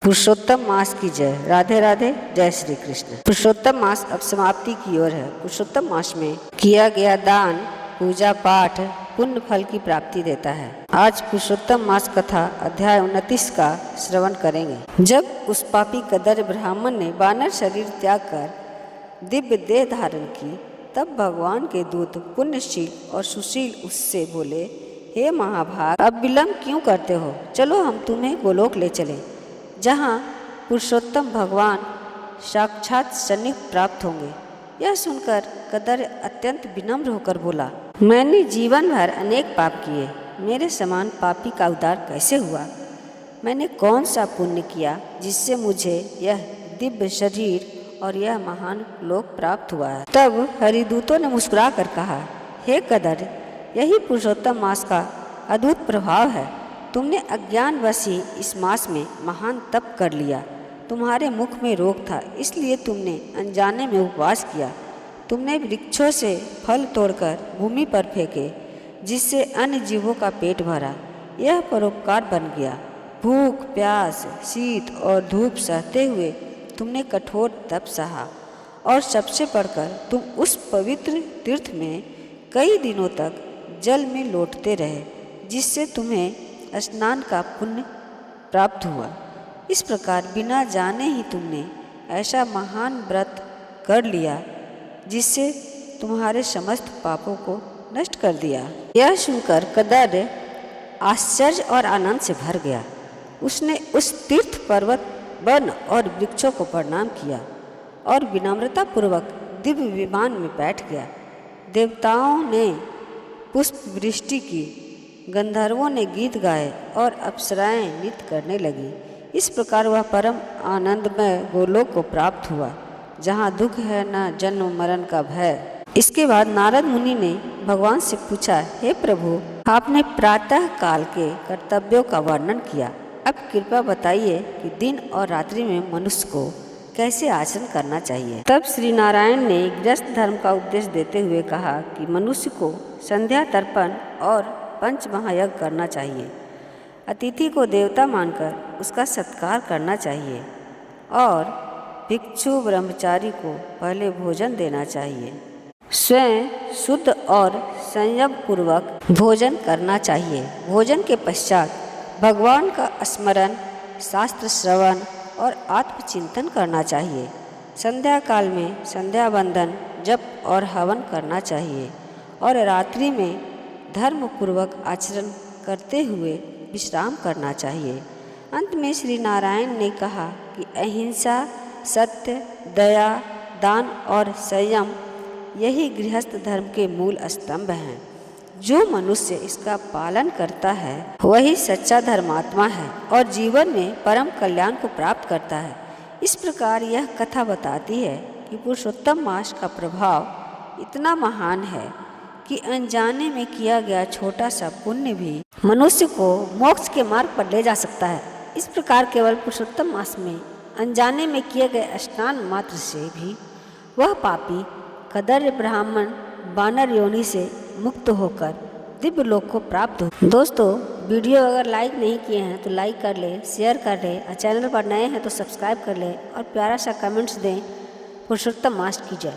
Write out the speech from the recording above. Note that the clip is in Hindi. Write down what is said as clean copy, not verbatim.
पुरुषोत्तम मास की जय। राधे राधे, जय श्री कृष्ण। पुरुषोत्तम मास अब समाप्ति की ओर है। पुरुषोत्तम मास में किया गया दान, पूजा पाठ पुण्य फल की प्राप्ति देता है। आज पुरुषोत्तम मास कथा अध्याय 29 का श्रवण करेंगे। जब उस पापी कदर्य ब्राह्मण ने वानर शरीर त्याग कर दिव्य देह धारण की, तब भगवान के दूत पुण्यशील और सुशील उससे बोले, हे महाभाग, अब विलंब क्यों करते हो? चलो हम तुम्हें गोलोक ले चलें, जहाँ पुरुषोत्तम भगवान साक्षात सन्निहित प्राप्त होंगे। यह सुनकर कदर्य अत्यंत विनम्र होकर बोला, मैंने जीवन भर अनेक पाप किए, मेरे समान पापी का उद्धार कैसे हुआ? मैंने कौन सा पुण्य किया जिससे मुझे यह दिव्य शरीर और यह महान लोक प्राप्त हुआ है? तब हरिदूतों ने मुस्कुरा कर कहा, हे कदर्य, यही पुरुषोत्तम मास का अद्भुत प्रभाव है। तुमने अज्ञानवश ही इस मास में महान तप कर लिया। तुम्हारे मुख में रोग था, इसलिए तुमने अनजाने में उपवास किया। तुमने वृक्षों से फल तोड़कर भूमि पर फेंके, जिससे अन्य जीवों का पेट भरा। यह परोपकार बन गया। भूख, प्यास, शीत और धूप सहते हुए तुमने कठोर तप सहा, और सबसे बढ़कर तुम उस पवित्र तीर्थ में कई दिनों तक जल में लौटते रहे, जिससे तुम्हें स्नान का पुण्य प्राप्त हुआ। इस प्रकार बिना जाने ही तुमने ऐसा महान व्रत कर लिया, जिससे तुम्हारे समस्त पापों को नष्ट कर दिया। यह सुनकर कदर्य आश्चर्य और आनंद से भर गया। उसने उस तीर्थ, पर्वत, वन और वृक्षों को प्रणाम किया और विनम्रता पूर्वक दिव्य विमान में बैठ गया। देवताओं ने पुष्प वृष्टि की, गंधर्वों ने गीत गाए और अप्सराएं नृत्य करने लगी। इस प्रकार वह परम आनंदमय गोलोक को प्राप्त हुआ, जहाँ दुख है न जन्म मरण का भय। इसके बाद नारद मुनि ने भगवान से पूछा, हे प्रभु, आपने प्रातः काल के कर्तव्यों का वर्णन किया। अब कृपया बताइए कि दिन और रात्रि में मनुष्य को कैसे आचरण करना चाहिए। तब श्री नारायण ने गृहस्थ धर्म का उपदेश देते हुए कहा कि मनुष्य को संध्या तर्पण और पंच महायज्ञ करना चाहिए। अतिथि को देवता मानकर उसका सत्कार करना चाहिए और भिक्षु ब्रह्मचारी को पहले भोजन देना चाहिए। स्वयं शुद्ध और संयम पूर्वक भोजन करना चाहिए। भोजन के पश्चात भगवान का स्मरण, शास्त्र श्रवण और आत्मचिंतन करना चाहिए। संध्या काल में संध्या वंदन, जप और हवन करना चाहिए और रात्रि में धर्म पूर्वक आचरण करते हुए विश्राम करना चाहिए। अंत में श्री नारायण ने कहा कि अहिंसा, सत्य, दया, दान और संयम यही गृहस्थ धर्म के मूल स्तंभ हैं। जो मनुष्य इसका पालन करता है वही सच्चा धर्मात्मा है और जीवन में परम कल्याण को प्राप्त करता है। इस प्रकार यह कथा बताती है कि पुरुषोत्तम मास का प्रभाव इतना महान है कि अनजाने में किया गया छोटा सा पुण्य भी मनुष्य को मोक्ष के मार्ग पर ले जा सकता है। इस प्रकार केवल पुरुषोत्तम मास में अनजाने में किए गए स्नान मात्र से भी वह पापी कदर्य ब्राह्मण वानर योनि से मुक्त होकर दिव्य लोक को प्राप्त हो। दोस्तों, वीडियो अगर लाइक नहीं किए हैं तो लाइक कर ले, शेयर कर ले, और चैनल पर नए हैं तो सब्सक्राइब कर ले और प्यारा सा कमेंट्स दें। पुरुषोत्तम मास की जय।